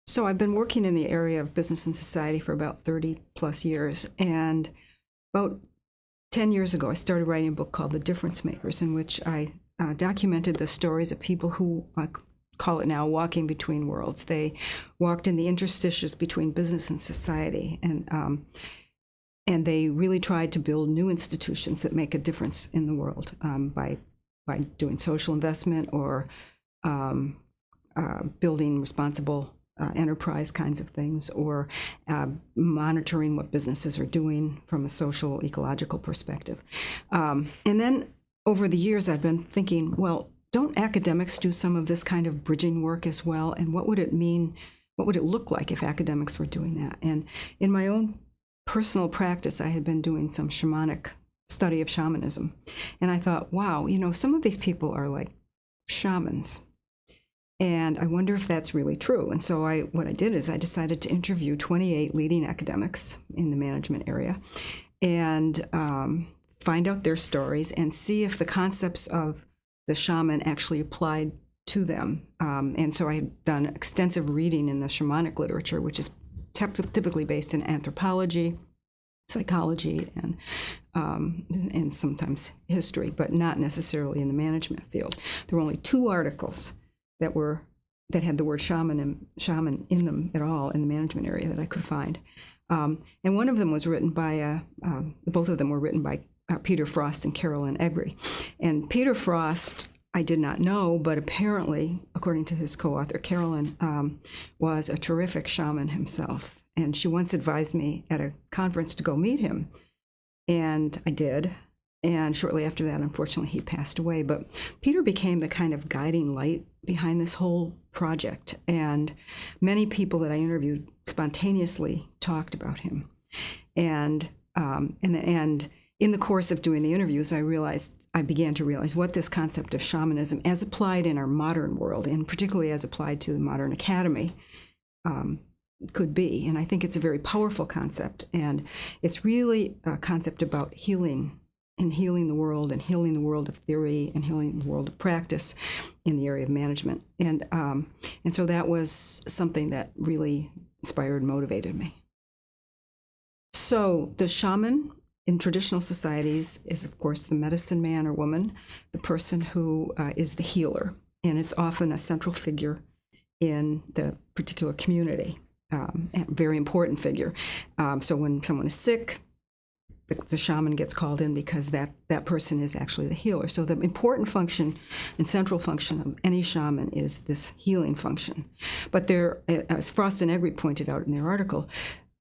So I've been working in the area of business and society for about 30 plus years. And about 10 years ago, I started writing a book called The Difference Makers, in which I documented the stories of people who, I call it now, walking between worlds. They walked in the interstices between business and society. And they really tried to build new institutions that make a difference in the world by doing social investment or building responsible enterprise kinds of things, or monitoring what businesses are doing from a social, ecological perspective. And then over the years, I've been thinking, well, don't academics do some of this kind of bridging work as well? And what would it mean? What would it look like if academics were doing that? And in my own personal practice, I had been doing some shamanic study of shamanism. And I thought, wow, you know, some of these people are like shamans. And I wonder if that's really true. And so what I did is I decided to interview 28 leading academics in the management area and find out their stories and see if the concepts of the shaman actually applied to them. And so I had done extensive reading in the shamanic literature, which is typically based in anthropology, psychology, and sometimes history, but not necessarily in the management field. There were only 2 articles that had the word shaman in them at all in the management area that I could find. And one of them was written by, both of them were written by Peter Frost and Carroll and Egri. And Peter Frost, I did not know, but apparently, according to his co-author, Carolyn, was a terrific shaman himself. And she once advised me at a conference to go meet him. And I did. And shortly after that, unfortunately, he passed away. But Peter became the kind of guiding light behind this whole project. And many people that I interviewed spontaneously talked about him. And in the course of doing the interviews, I began to realize what this concept of shamanism, as applied in our modern world, and particularly as applied to the modern academy, could be. And I think it's a very powerful concept. And it's really a concept about healing, and healing the world, and healing the world of theory, and healing the world of practice in the area of management. And so that was something that really inspired and motivated me. So the shaman in traditional societies is, of course, the medicine man or woman, the person who is the healer. And it's often a central figure in the particular community, a very important figure. So when someone is sick, the shaman gets called in because that person is actually the healer. So the important function and central function of any shaman is this healing function. But there, as Frost and Egri pointed out in their article,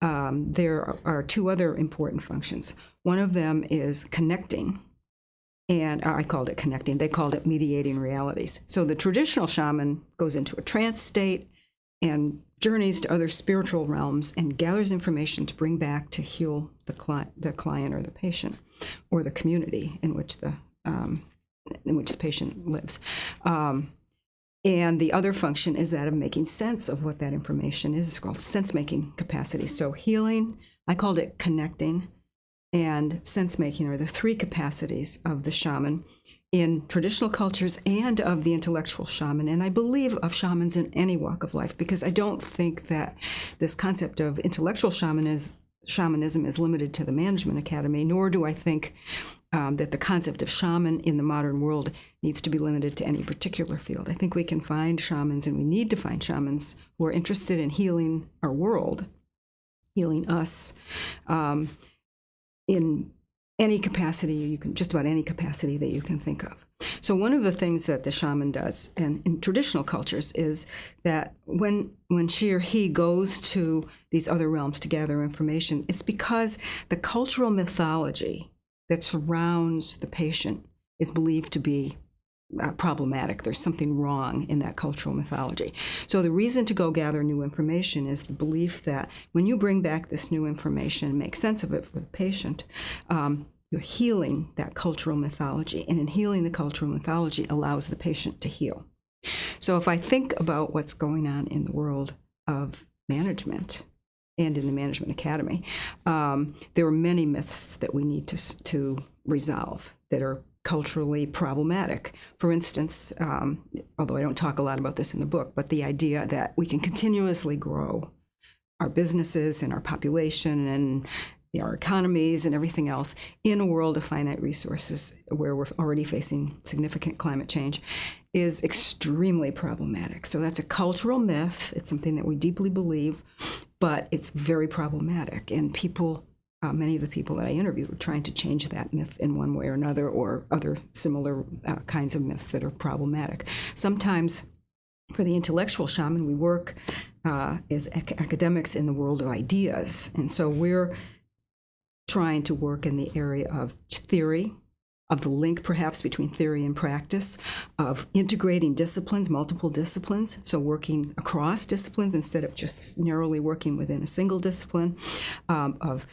there are 2 other important functions. One of them is connecting, and I called it connecting. They called it mediating realities. So the traditional shaman goes into a trance state and journeys to other spiritual realms and gathers information to bring back to heal the client or the patient or the community in which the patient lives. And the other function is that of making sense of what that information is. It's called sense-making capacity. So healing, I called it connecting, and sense-making are the 3 capacities of the shaman in traditional cultures and of the intellectual shaman, and I believe of shamans in any walk of life, because I don't think that this concept of intellectual shamanism is limited to the management academy, nor do I think that the concept of shaman in the modern world needs to be limited to any particular field. I think we can find shamans, and we need to find shamans who are interested in healing our world, healing us, in any capacity, just about any capacity that you can think of. So one of the things that the shaman does, and in traditional cultures, is that when she or he goes to these other realms to gather information, it's because the cultural mythology that surrounds the patient is believed to be problematic. There's something wrong in that cultural mythology. So the reason to go gather new information is the belief that when you bring back this new information and make sense of it for the patient, you're healing that cultural mythology. And in healing the cultural mythology allows the patient to heal. So if I think about what's going on in the world of management and in the management academy, there are many myths that we need to resolve that are culturally problematic. For instance, although I don't talk a lot about this in the book, but the idea that we can continuously grow our businesses and our population and our economies and everything else in a world of finite resources where we're already facing significant climate change is extremely problematic. So that's a cultural myth. It's something that we deeply believe, but it's very problematic. And people, many of the people that I interviewed were trying to change that myth in one way or another, or other similar kinds of myths that are problematic. Sometimes for the intellectual shaman, we work as academics in the world of ideas. And so we're trying to work in the area of theory, of the link perhaps between theory and practice, of integrating disciplines, multiple disciplines, so working across disciplines instead of just narrowly working within a single discipline, of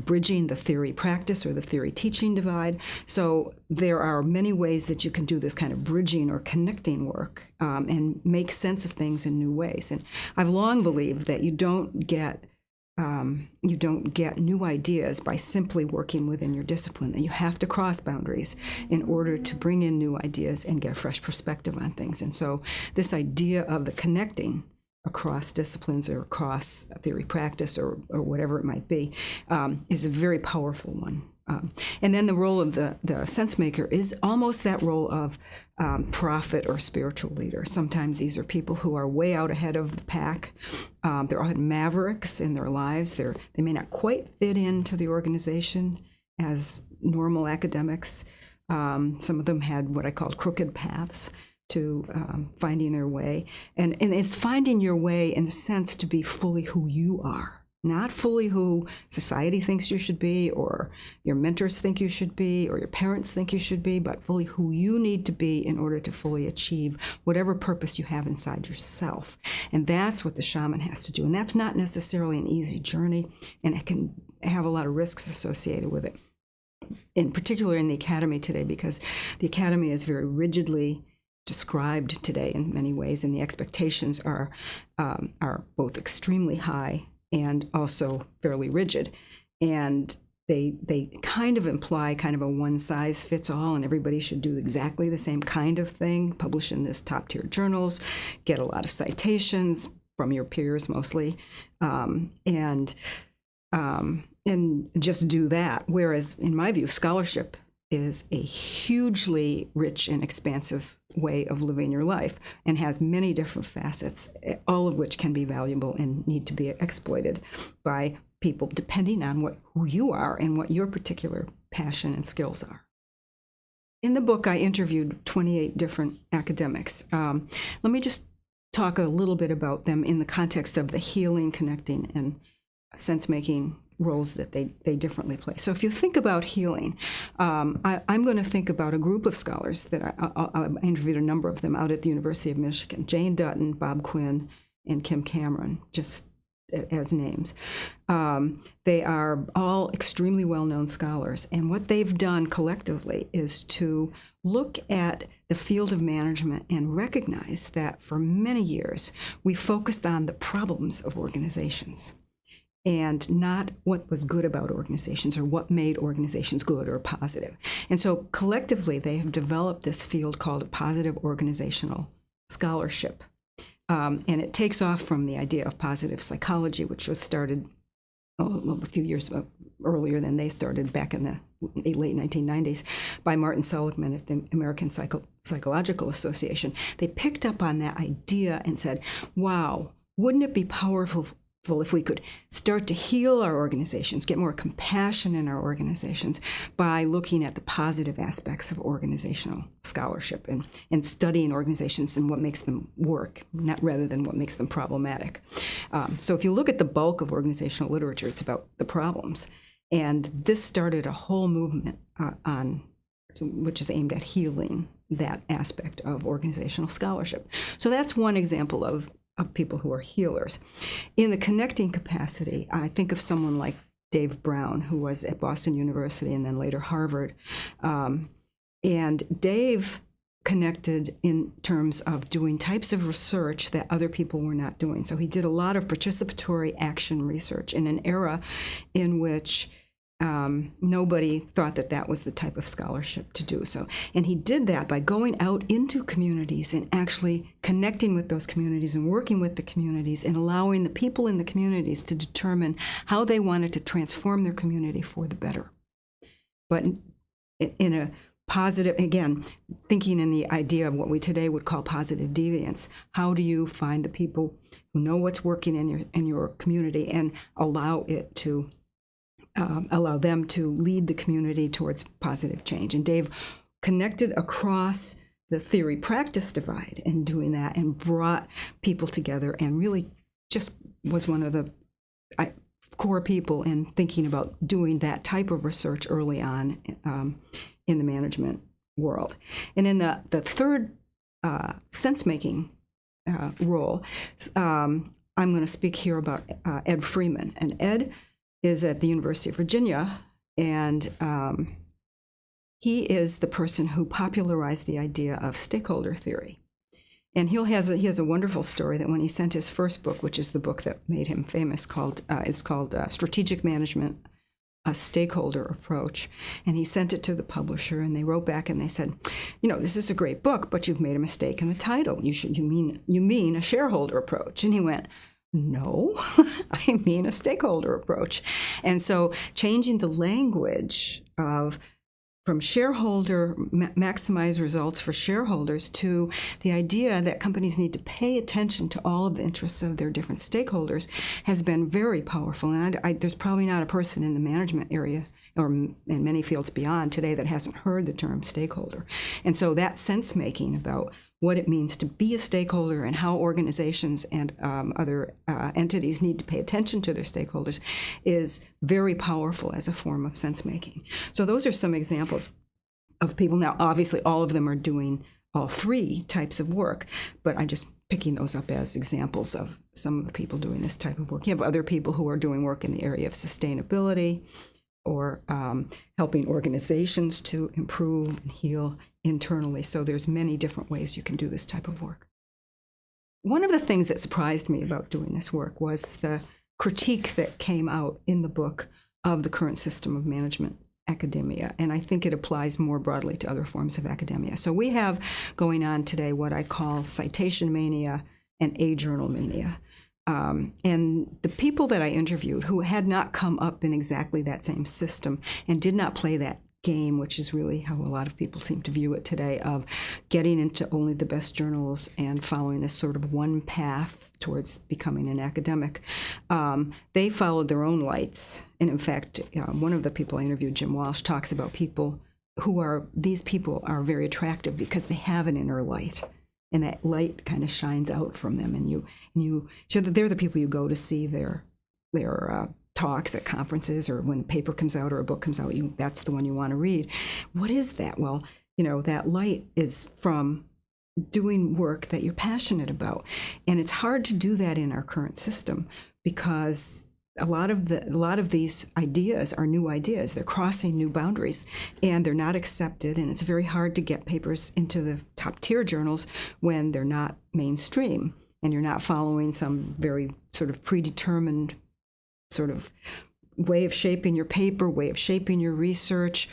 bridging the theory practice or the theory teaching divide. So there are many ways that you can do this kind of bridging or connecting work and make sense of things in new ways. And I've long believed that you don't get new ideas by simply working within your discipline, that you have to cross boundaries in order to bring in new ideas and get a fresh perspective on things. And so this idea of the connecting across disciplines or across theory practice or whatever it might be is a very powerful one. And then the role of the sensemaker is almost that role of prophet or spiritual leader. Sometimes these are people who are way out ahead of the pack. They're often mavericks in their lives. They may not quite fit into the organization as normal academics. Some of them had what I called crooked paths to finding their way. And it's finding your way in the sense to be fully who you are. Not fully who society thinks you should be, or your mentors think you should be, or your parents think you should be, but fully who you need to be in order to fully achieve whatever purpose you have inside yourself. And that's what the shaman has to do. And that's not necessarily an easy journey, and it can have a lot of risks associated with it. In particular in the academy today, because the academy is very rigidly described today in many ways, and the expectations are both extremely high and also fairly rigid. And they kind of imply kind of a one-size-fits-all, and everybody should do exactly the same kind of thing, publish in this top-tier journals, get a lot of citations from your peers mostly, and just do that. Whereas, in my view, scholarship is a hugely rich and expansive way of living your life and has many different facets, all of which can be valuable and need to be exploited by people depending on who you are and what your particular passion and skills are. In the book, I interviewed 28 different academics. Let me just talk a little bit about them in the context of the healing, connecting, and sense-making roles that they differently play. So if you think about healing, I'm going to think about a group of scholars that I interviewed a number of them out at the University of Michigan: Jane Dutton, Bob Quinn, and Kim Cameron, just as names. They are all extremely well-known scholars, and what they've done collectively is to look at the field of management and recognize that for many years we focused on the problems of organizations and not what was good about organizations or what made organizations good or positive. And so collectively, they have developed this field called positive organizational scholarship. And it takes off from the idea of positive psychology, which was started a few years earlier than they started, back in the late 1990s, by Martin Seligman at the American Psychological Association. They picked up on that idea and said, wow, wouldn't it be powerful if we could start to heal our organizations, get more compassion in our organizations by looking at the positive aspects of organizational scholarship and studying organizations and what makes them work, not rather than what makes them problematic. So if you look at the bulk of organizational literature, it's about the problems. And this started a whole movement which is aimed at healing that aspect of organizational scholarship. So that's one example of people who are healers. In the connecting capacity, I think of someone like Dave Brown, who was at Boston University and then later Harvard. And Dave connected in terms of doing types of research that other people were not doing. So he did a lot of participatory action research in an era in which nobody thought that that was the type of scholarship to do so. And he did that by going out into communities and actually connecting with those communities and working with the communities and allowing the people in the communities to determine how they wanted to transform their community for the better. But in a positive, again, thinking in the idea of what we today would call positive deviance, how do you find the people who know what's working in your community and allow them to lead the community towards positive change? And Dave connected across the theory-practice divide in doing that and brought people together and really just was one of the core people in thinking about doing that type of research early on in the management world. And in the third sense-making role, I'm going to speak here about Ed Freeman. And Ed is at the University of Virginia, and he is the person who popularized the idea of stakeholder theory. And he has a wonderful story that when he sent his first book, which is the book that made him famous, it's called Strategic Management, a Stakeholder Approach. And he sent it to the publisher, and they wrote back and they said, this is a great book, but you've made a mistake in the title. You mean a shareholder approach. And he went, no, I mean a stakeholder approach. And so changing the language from shareholder, maximize results for shareholders, to the idea that companies need to pay attention to all of the interests of their different stakeholders has been very powerful. And there's probably not a person in the management area or in many fields beyond today that hasn't heard the term stakeholder. And so that sense making about what it means to be a stakeholder and how organizations and other entities need to pay attention to their stakeholders is very powerful as a form of sense making. So those are some examples of people. Now, obviously, all of them are doing all three types of work, but I'm just picking those up as examples of some of the people doing this type of work. You have other people who are doing work in the area of sustainability or helping organizations to improve and heal internally. So there's many different ways you can do this type of work. One of the things that surprised me about doing this work was the critique that came out in the book of the current system of management academia, and I think it applies more broadly to other forms of academia. So we have going on today what I call citation mania and a-journal mania. And the people that I interviewed who had not come up in exactly that same system and did not play that game, which is really how a lot of people seem to view it today, of getting into only the best journals and following this sort of one path towards becoming an academic, they followed their own lights. And in fact, one of the people I interviewed, Jim Walsh, talks about these people are very attractive because they have an inner light. And that light kind of shines out from them, and you show that they're the people you go to see their talks at conferences, or when a paper comes out or a book comes out, that's the one you want to read. What is that? Well, that light is from doing work that you're passionate about, and it's hard to do that in our current system because a lot of these ideas are new ideas. They're crossing new boundaries, and they're not accepted. And it's very hard to get papers into the top tier journals when they're not mainstream, and you're not following some very sort of predetermined sort of way of shaping your paper, way of shaping your research,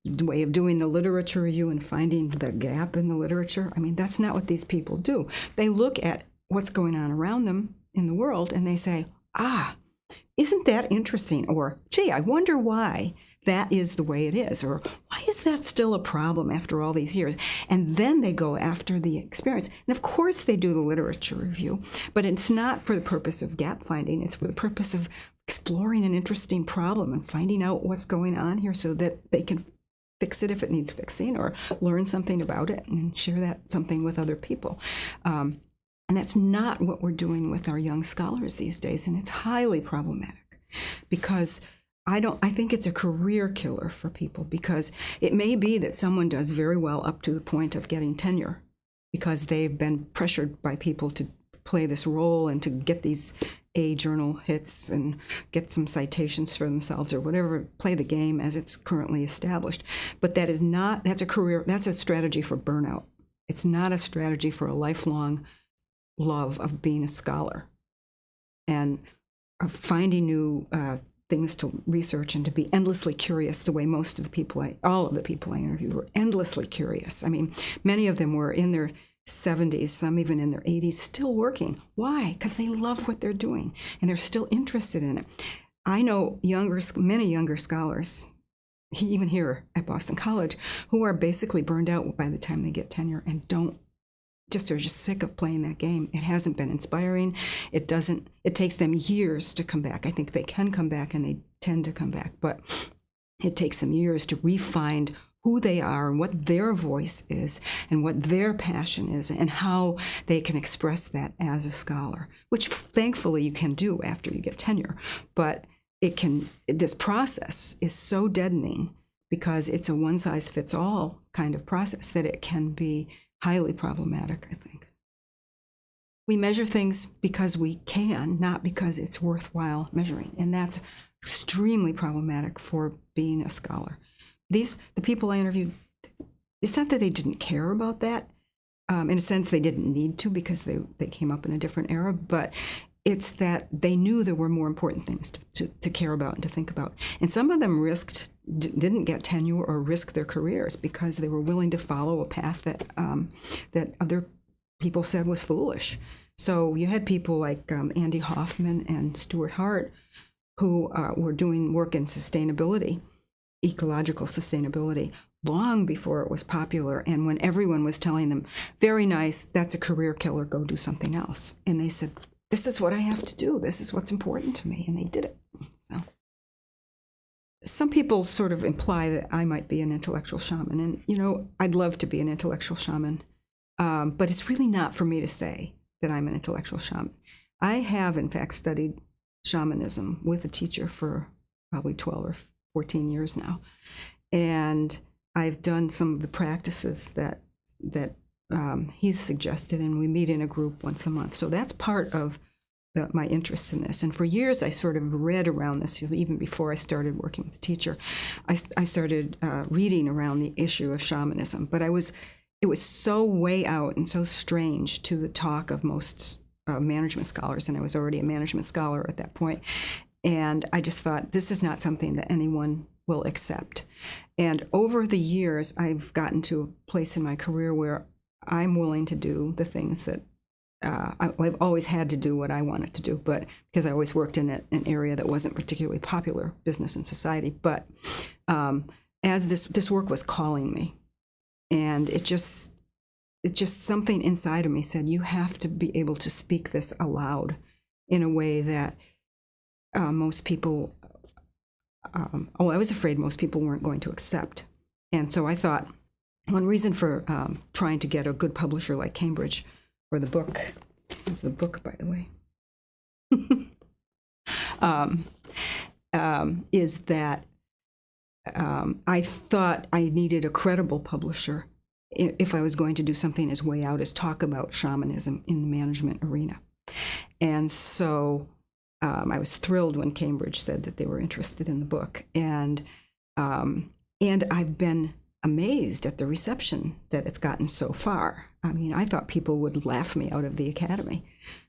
way of doing the literature review and finding the gap in the literature. I mean, that's not what these people do. They look at what's going on around them in the world, and they say, isn't that interesting? Or, gee, I wonder why that is the way it is. Or, why is that still a problem after all these years? And then they go after the experience. And of course they do the literature review, but it's not for the purpose of gap finding. It's for the purpose of exploring an interesting problem and finding out what's going on here so that they can fix it if it needs fixing, or learn something about it and share that something with other people. And that's not what we're doing with our young scholars these days, and it's highly problematic because I think it's a career killer for people, because it may be that someone does very well up to the point of getting tenure because they've been pressured by people to play this role and to get these A-journal hits and get some citations for themselves or whatever, play the game as it's currently established. But that's a strategy for burnout. It's not a strategy for a lifelong love of being a scholar and of finding new things to research and to be endlessly curious the way most of the people, all of the people I interviewed were endlessly curious. I mean, many of them were in their 70s, some even in their 80s, still working. Why? Because they love what they're doing and they're still interested in it. I know many younger scholars, even here at Boston College, who are basically burned out by the time they get tenure and are just sick of playing that game. It hasn't been inspiring. It takes them years to come back. I think they can come back and they tend to come back, but it takes them years to refine who they are and what their voice is and what their passion is and how they can express that as a scholar, which thankfully you can do after you get tenure. But this process is so deadening because it's a one-size-fits-all kind of process that it can be highly problematic, I think. We measure things because we can, not because it's worthwhile measuring. And that's extremely problematic for being a scholar. The people I interviewed, it's not that they didn't care about that. In a sense, they didn't need to because they came up in a different era, but it's that they knew there were more important things to care about and to think about. And some of them didn't get tenure or risk their careers because they were willing to follow a path that other people said was foolish. So you had people like Andy Hoffman and Stuart Hart who were doing work in sustainability, ecological sustainability, long before it was popular. And when everyone was telling them, very nice, that's a career killer, go do something else. And they said, this is what I have to do. This is what's important to me. And they did it. So some people sort of imply that I might be an intellectual shaman. And, I'd love to be an intellectual shaman. But it's really not for me to say that I'm an intellectual shaman. I have, in fact, studied shamanism with a teacher for probably 12 or 14 years now. And I've done some of the practices that he's suggested, and we meet in a group once a month. So that's part of my interest in this. And for years, I sort of read around this, even before I started working with the teacher. I started reading around the issue of shamanism, but it was so way out and so strange to the talk of most management scholars, and I was already a management scholar at that point. And I just thought, this is not something that anyone will accept. And over the years, I've gotten to a place in my career where I'm willing to do the things that I've always had to do what I wanted to do, but because I always worked in an area that wasn't particularly popular, business and society. But as this work was calling me, and it just something inside of me said, you have to be able to speak this aloud in a way that most people, I was afraid most people weren't going to accept. And so I thought, one reason for trying to get a good publisher like Cambridge for the book, this is the book, by the way, is that I thought I needed a credible publisher if I was going to do something as way out as talk about shamanism in the management arena. And so I was thrilled when Cambridge said that they were interested in the book. And I've been amazed at the reception that it's gotten so far. I mean, I thought people would laugh me out of the academy.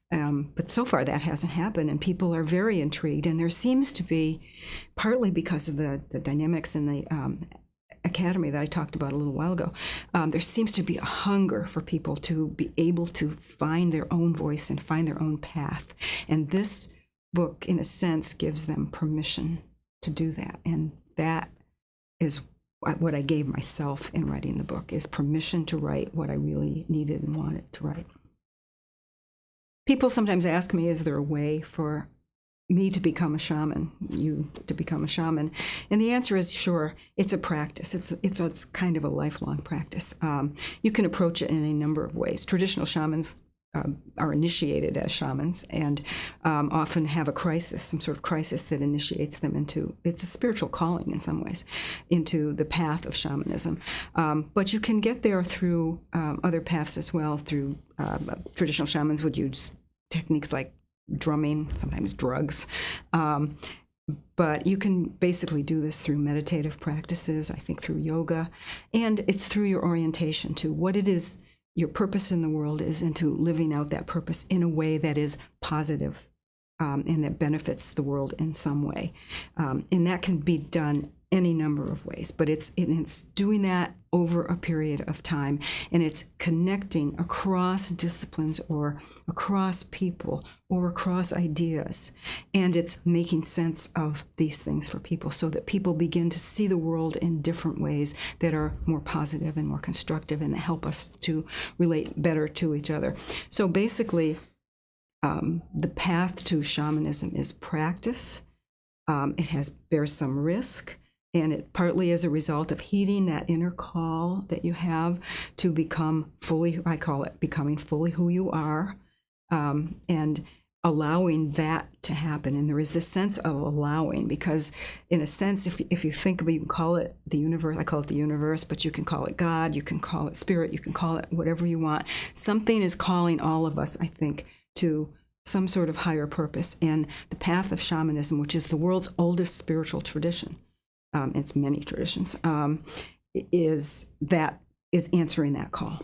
But so far that hasn't happened, and people are very intrigued. And there seems to be, partly because of the dynamics in the academy that I talked about a little while ago, there seems to be a hunger for people to be able to find their own voice and find their own path. And this book, in a sense, gives them permission to do that. And that is what I gave myself in writing the book, is permission to write what I really needed and wanted to write. People sometimes ask me, is there a way for me to become a shaman, you to become a shaman? And the answer is sure. It's a practice. It's kind of a lifelong practice. You can approach it in a number of ways. Traditional shamans are initiated as shamans and often have a crisis, some sort of crisis that initiates them into, it's a spiritual calling in some ways, into the path of shamanism. But you can get there through other paths as well. Through traditional shamans would use techniques like drumming, sometimes drugs. But you can basically do this through meditative practices, I think through yoga, and it's through your orientation to what it is your purpose in the world is, into living out that purpose in a way that is positive and that benefits the world in some way. And that can be done any number of ways, but it's doing that over a period of time, and it's connecting across disciplines or across people or across ideas, and it's making sense of these things for people so that people begin to see the world in different ways that are more positive and more constructive and that help us to relate better to each other. So basically, the path to shamanism is practice. It bears some risk, and it partly as a result of heeding that inner call that you have to become fully, I call it becoming fully who you are, and allowing that to happen. And there is this sense of allowing, because in a sense, if you think about it, you can call it the universe, I call it the universe, but you can call it God, you can call it spirit, you can call it whatever you want. Something is calling all of us, I think, to some sort of higher purpose. And the path of shamanism, which is the world's oldest spiritual tradition, it's many traditions, is answering that call.